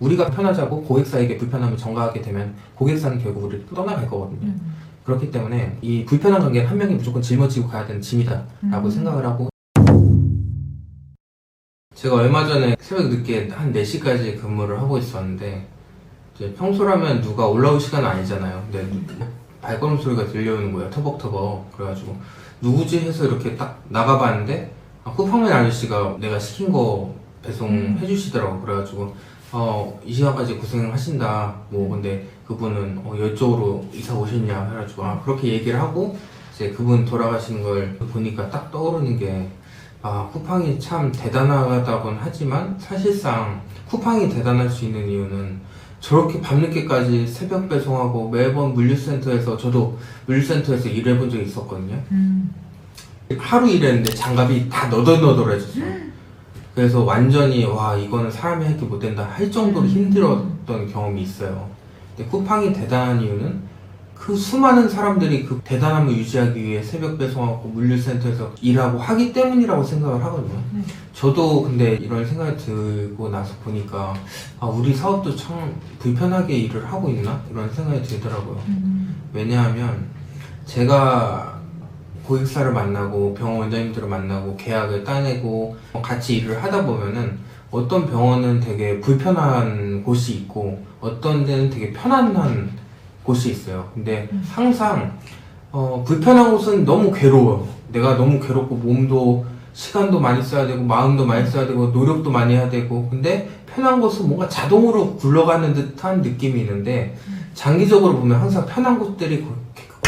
우리가 편하자고 고객사에게 불편함을 전가하게 되면 고객사는 결국 우리를 떠나갈 거거든요. 그렇기 때문에 이 불편한 관계는 한 명이 무조건 짊어지고 가야 되는 짐이다 라고 생각을 하고, 제가 얼마 전에 새벽 늦게 한 4시까지 근무를 하고 있었는데, 이제 평소라면 누가 올라올 시간은 아니잖아요. 근데 발걸음 소리가 들려오는 거예요. 터벅터벅. 그래가지고 누구지 해서 이렇게 딱 나가봤는데, 쿠팡맨 아저씨가 내가 시킨 거 배송해 주시더라고. 그래가지고 이 시간까지 고생을 하신다. 뭐 근데 그분은 이쪽으로 이사 오셨냐 해가지고 그렇게 얘기를 하고, 이제 그분 돌아가시는 걸 보니까 딱 떠오르는 게, 쿠팡이 참 대단하다곤 하지만 사실상 쿠팡이 대단할 수 있는 이유는 저렇게 밤늦게까지 새벽 배송하고 매번 물류센터에서, 저도 물류센터에서 일해본 적이 있었거든요. 하루 일했는데 장갑이 다 너덜너덜해졌어요. 그래서 완전히 이거는 사람이 할 게 못 된다 할 정도로 힘들었던 경험이 있어요. 근데 쿠팡이 대단한 이유는 그 수많은 사람들이 그 대단함을 유지하기 위해 새벽 배송하고 물류센터에서 일하고 하기 때문이라고 생각을 하거든요. 저도 근데 이런 생각이 들고 나서 보니까 우리 사업도 참 불편하게 일을 하고 있나? 이런 생각이 들더라고요. 왜냐하면 제가 고객사를 만나고 병원 원장님들을 만나고 계약을 따내고 같이 일을 하다 보면은 어떤 병원은 되게 불편한 곳이 있고 어떤 데는 되게 편안한 곳이 있어요. 근데 항상 불편한 곳은 너무 괴로워요. 내가 너무 괴롭고 몸도 시간도 많이 써야 되고 마음도 많이 써야 되고 노력도 많이 해야 되고, 근데 편한 곳은 뭔가 자동으로 굴러가는 듯한 느낌이 있는데 장기적으로 보면 항상 편한 곳들이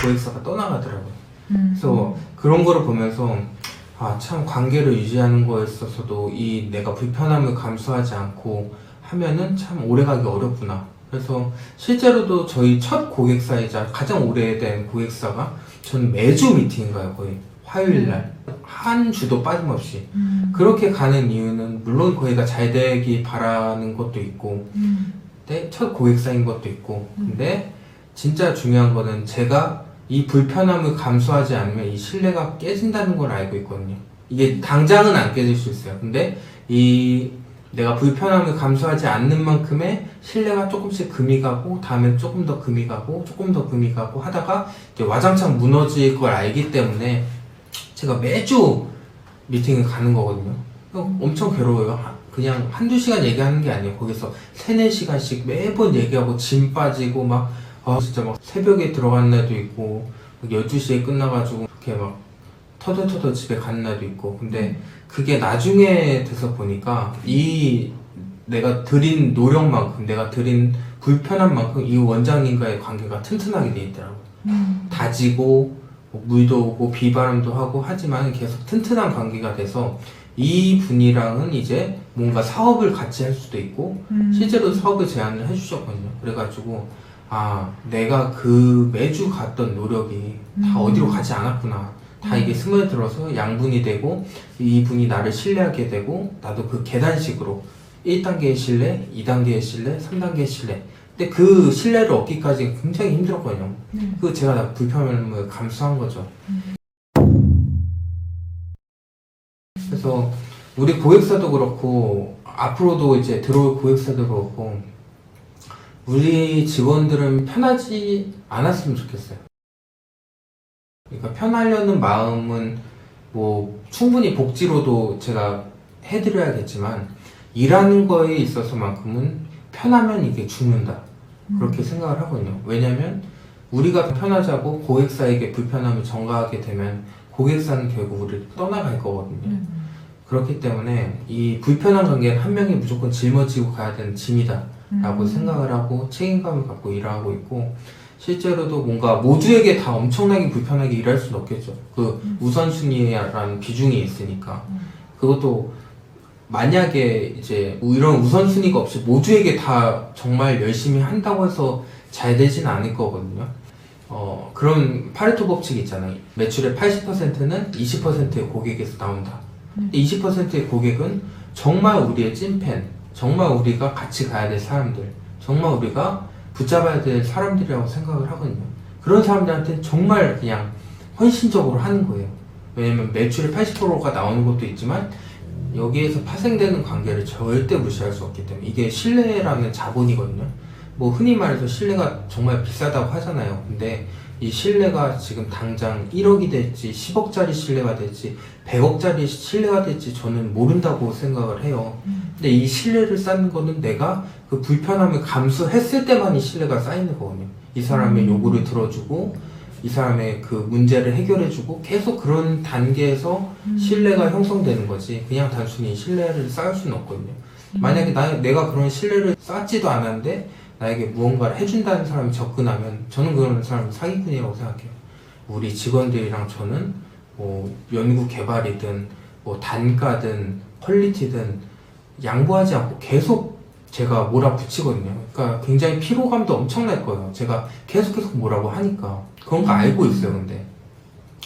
고객사가 떠나가더라고요. 그래서 그런 거를 보면서 참 관계를 유지하는 거에 있어서도 이 내가 불편함을 감수하지 않고 하면은 참 오래가기 어렵구나. 그래서 실제로도 저희 첫 고객사이자 가장 오래된 고객사가 저는 매주 미팅인 가요. 거의 화요일날 한 주도 빠짐없이 그렇게 가는 이유는 물론 거기가 잘 되기 바라는 것도 있고 근데 첫 고객사인 것도 있고, 근데 진짜 중요한 거는 제가 이 불편함을 감수하지 않으면 이 신뢰가 깨진다는 걸 알고 있거든요. 이게 당장은 안 깨질 수 있어요. 근데 내가 불편함을 감수하지 않는 만큼의 신뢰가 조금씩 금이 가고, 다음에 조금 더 금이 가고, 조금 더 금이 가고 하다가 이제 와장창 무너질 걸 알기 때문에 제가 매주 미팅을 가는 거거든요. 엄청 괴로워요. 그냥 한두 시간 얘기하는 게 아니에요. 거기서 3-4시간씩 매번 얘기하고 짐 빠지고 진짜 새벽에 들어간 날도 있고 12시에 끝나가지고 이렇게 터덜터덜 집에 가는 날도 있고. 근데 그게 나중에 돼서 보니까 내가 들인 노력만큼, 내가 들인 불편한 만큼 이 원장님과의 관계가 튼튼하게 돼 있더라고요. 다지고 물도 오고 비바람도 하고 하지만 계속 튼튼한 관계가 돼서 이 분이랑은 이제 뭔가 사업을 같이 할 수도 있고 실제로 사업을 제안을 해주셨거든요. 그래가지고 내가 그 매주 갔던 노력이 다 어디로 가지 않았구나. 다 이게 스며들어서 양분이 되고 이분이 나를 신뢰하게 되고 나도 그 계단식으로 1단계의 신뢰, 2단계의 신뢰, 3단계의 신뢰. 근데 그 신뢰를 얻기까지 굉장히 힘들었거든요. 그 제가 불편함을 감수한 거죠. 그래서 우리 고객사도 그렇고 앞으로도 이제 들어올 고객사도 그렇고 우리 직원들은 편하지 않았으면 좋겠어요. 그러니까 편하려는 마음은 충분히 복지로도 제가 해드려야겠지만 일하는 거에 있어서만큼은 편하면 이게 죽는다. 그렇게 생각을 하거든요. 왜냐면 우리가 편하자고 고객사에게 불편함을 전가하게 되면 고객사는 결국 우리를 떠나갈 거거든요. 그렇기 때문에 이 불편한 관계는 한 명이 무조건 짊어지고 가야 되는 짐이다 라고 생각을 하고 책임감을 갖고 일하고 있고, 실제로도 뭔가 모두에게 다 엄청나게 불편하게 일할 수는 없겠죠. 그 우선순위라는 비중이 있으니까. 그것도 만약에 이제 이런 우선순위가 없이 모두에게 다 정말 열심히 한다고 해서 잘 되진 않을 거거든요. 그런 파레토 법칙이 있잖아요. 매출의 80%는 20%의 고객에서 나온다. 20%의 고객은 정말 우리의 찐팬, 정말 우리가 같이 가야 될 사람들, 정말 우리가 붙잡아야 될 사람들이라고 생각을 하거든요. 그런 사람들한테는 정말 그냥 헌신적으로 하는 거예요. 왜냐면 매출의 80%가 나오는 것도 있지만 여기에서 파생되는 관계를 절대 무시할 수 없기 때문에 이게 신뢰라는 자본이거든요. 뭐 흔히 말해서 신뢰가 정말 비싸다고 하잖아요. 근데 이 신뢰가 지금 당장 1억이 될지 10억짜리 신뢰가 될지 100억짜리 신뢰가 될지 저는 모른다고 생각을 해요. 근데 이 신뢰를 쌓는 거는 내가 그 불편함을 감수했을 때만 이 신뢰가 쌓이는 거거든요. 이 사람의 요구를 들어주고 이 사람의 그 문제를 해결해주고 계속 그런 단계에서 신뢰가 형성되는 거지. 그냥 단순히 신뢰를 쌓을 수는 없거든요. 만약에 내가 그런 신뢰를 쌓지도 않았는데 나에게 무언가를 해준다는 사람이 접근하면 저는 그런 사람은 사기꾼이라고 생각해요. 우리 직원들이랑 저는 뭐 연구 개발이든 뭐 단가든 퀄리티든 양보하지 않고 계속 제가 몰아붙이거든요. 그러니까 굉장히 피로감도 엄청날 거예요. 제가 계속 뭐라고 하니까. 그런 거 알고 있어요. 근데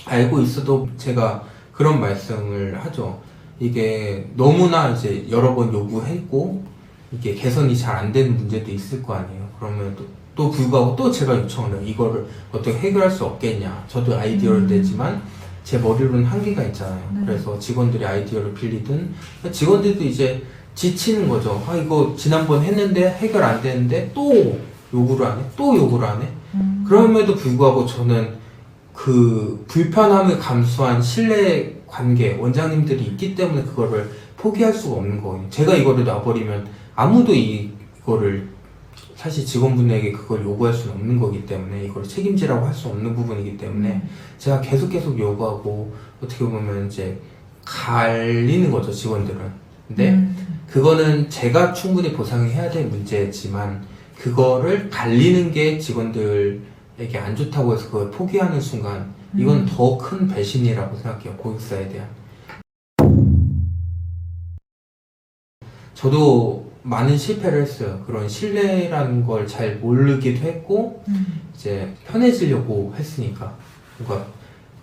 알고 있어도 제가 그런 말씀을 하죠. 이게 너무나 이제 여러 번 요구했고 이게 개선이 잘 안 되는 문제도 있을 거 아니에요. 그러면 또 불구하고 또 제가 요청을 해요. 이거를 어떻게 해결할 수 없겠냐. 저도 아이디어를 내지만 제 머리로는 한계가 있잖아요. 그래서 직원들이 아이디어를 빌리든 직원들도 이제 지치는 거죠. 아 이거 지난번 했는데 해결 안 되는데 또 요구를 안 해? 또 요구를 안 해? 그럼에도 불구하고 저는 그 불편함을 감수한 신뢰 관계, 원장님들이 있기 때문에 그거를 포기할 수가 없는 거예요. 제가 이거를 놔버리면 아무도 이거를 사실 직원분에게 그걸 요구할 수는 없는 거기 때문에 이걸 책임지라고 할 수 없는 부분이기 때문에 제가 계속 요구하고 어떻게 보면 이제 갈리는 거죠, 직원들은. 근데 그거는 제가 충분히 보상해야 될 문제지만 그거를 갈리는 게 직원들에게 안 좋다고 해서 그걸 포기하는 순간 이건 더 큰 배신이라고 생각해요, 고객사에 대한. 저도 많은 실패를 했어요. 그런 신뢰라는 걸 잘 모르기도 했고 이제 편해지려고 했으니까. 그러니까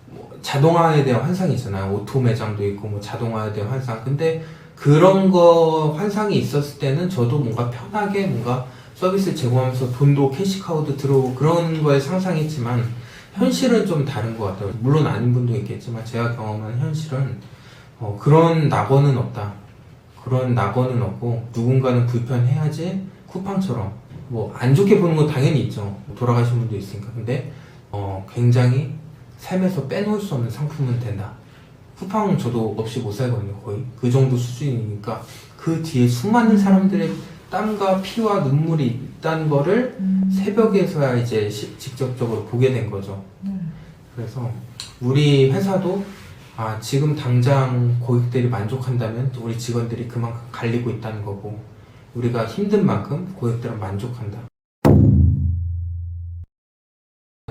뭐 자동화에 대한 환상이 있잖아요. 오토 매장도 있고 뭐 자동화에 대한 환상. 근데 그런 거 환상이 있었을 때는 저도 뭔가 편하게 뭔가 서비스를 제공하면서 돈도 캐시카우도 들어오고 그런 걸 상상했지만 현실은 좀 다른 것 같아요. 물론 아닌 분도 있겠지만 제가 경험한 현실은 그런 낙원은 없다. 그런 낙원은 없고 누군가는 불편해야지 쿠팡처럼 뭐 안 좋게 보는 건 당연히 있죠. 돌아가신 분도 있으니까. 근데 굉장히 삶에서 빼놓을 수 없는 상품은 된다. 쿠팡은 저도 없이 못 살거든요. 거의 그 정도 수준이니까 그 뒤에 수많은 사람들의 땀과 피와 눈물이 있다는 거를 새벽에서야 이제 직접적으로 보게 된 거죠. 그래서 우리 회사도 지금 당장 고객들이 만족한다면 우리 직원들이 그만큼 갈리고 있다는 거고 우리가 힘든 만큼 고객들은 만족한다.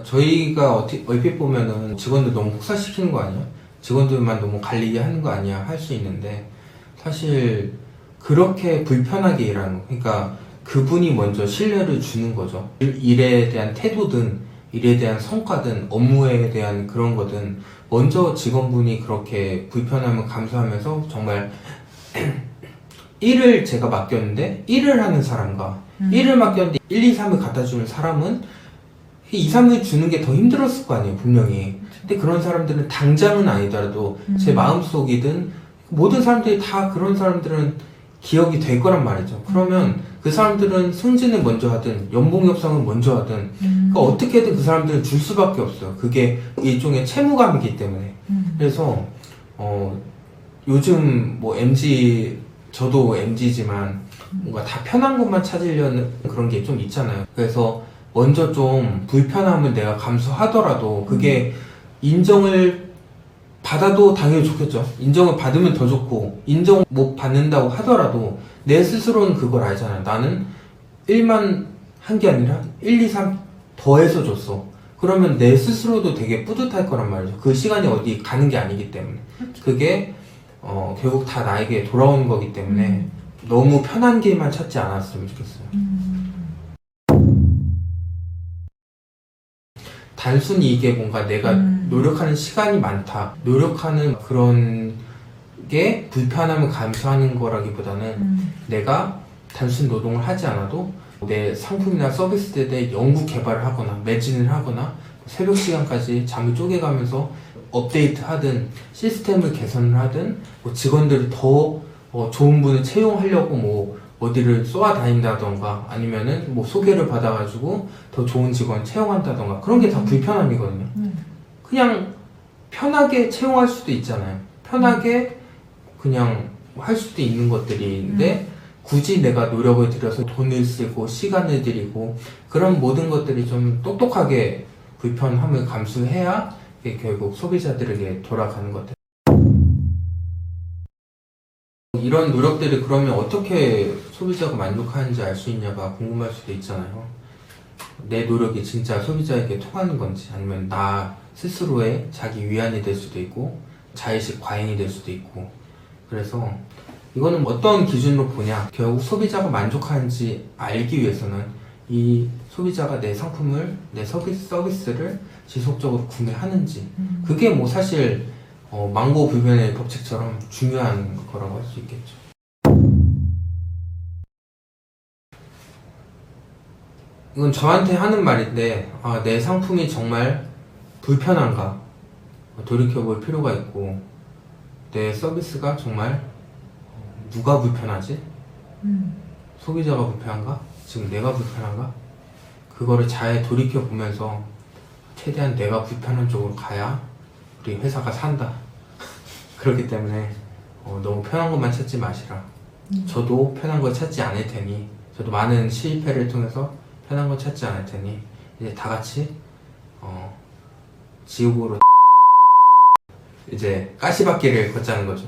저희가 얼핏 보면은 직원들 너무 혹사시키는 거 아니야? 직원들만 너무 갈리게 하는 거 아니야? 할 수 있는데 사실 그렇게 불편하게 일하는 거. 그러니까 그분이 먼저 신뢰를 주는 거죠. 일에 대한 태도든 일에 대한 성과든 업무에 대한 그런 거든 먼저 직원분이 그렇게 불편함을 감수하면서 정말 일을 제가 맡겼는데 일을 하는 사람과 일을 맡겼는데 1, 2, 3을 갖다 주는 사람은 2, 3을 주는 게 더 힘들었을 거 아니에요, 분명히. 근데 그런 사람들은 당장은 아니더라도 제 마음속이든 모든 사람들이 다 그런 사람들은 기억이 될 거란 말이죠. 그러면 그 사람들은 승진을 먼저 하든 연봉 협상을 먼저 하든 그러니까 어떻게든 그 사람들은 줄 수밖에 없어요. 그게 일종의 채무감이기 때문에. 그래서 요즘 뭐 MZ 저도 MZ지만 뭔가 다 편한 것만 찾으려는 그런 게 좀 있잖아요. 그래서 먼저 좀 불편함을 내가 감수하더라도 그게 인정을 받아도 당연히 좋겠죠. 인정을 받으면 더 좋고 인정 못 받는다고 하더라도 내 스스로는 그걸 알잖아요. 나는 1만 한 게 아니라 1, 2, 3 더해서 줬어. 그러면 내 스스로도 되게 뿌듯할 거란 말이죠. 그 시간이 어디 가는 게 아니기 때문에. 그게 결국 다 나에게 돌아오는 거기 때문에 너무 편한 길만 찾지 않았으면 좋겠어요. 단순히 이게 뭔가 내가 노력하는 시간이 많다, 노력하는 그런 게 불편함을 감수하는 거라기보다는 내가 단순 노동을 하지 않아도 내 상품이나 서비스에 대해 연구 개발을 하거나 매진을 하거나 새벽 시간까지 잠을 쪼개가면서 업데이트 하든 시스템을 개선을 하든 뭐 직원들을 더 좋은 분을 채용하려고 뭐 어디를 쏘아다닌다던가 아니면은 뭐 소개를 받아가지고 더 좋은 직원 채용한다던가 그런 게 다 불편함이거든요. 그냥 편하게 채용할 수도 있잖아요. 편하게 그냥 할 수도 있는 것들인데 굳이 내가 노력을 들여서 돈을 쓰고 시간을 들이고 그런 모든 것들이 좀 똑똑하게 불편함을 감수해야 이게 결국 소비자들에게 돌아가는 것 같아요. 이런 노력들이 그러면 어떻게 소비자가 만족하는지 알 수 있냐가 궁금할 수도 있잖아요. 내 노력이 진짜 소비자에게 통하는 건지 아니면 나 스스로의 자기 위안이 될 수도 있고 자의식 과잉이 될 수도 있고 그래서 이거는 어떤 기준으로 보냐 결국 소비자가 만족하는지 알기 위해서는 이 소비자가 내 상품을 내 서비스를 지속적으로 구매하는지 그게 뭐 사실 망고 불변의 법칙처럼 중요한 거라고 할 수 있겠죠. 이건 저한테 하는 말인데 내 상품이 정말 불편한가 돌이켜볼 필요가 있고 내 서비스가 정말 누가 불편하지? 소비자가 불편한가? 지금 내가 불편한가? 그거를 잘 돌이켜보면서 최대한 내가 불편한 쪽으로 가야 우리 회사가 산다. 그렇기 때문에 너무 편한 것만 찾지 마시라. 저도 편한 걸 찾지 않을 테니 저도 많은 실패를 통해서 편한 걸 찾지 않을 테니 이제 다 같이 지옥으로 이제 가시밭길을 걷자는 거죠.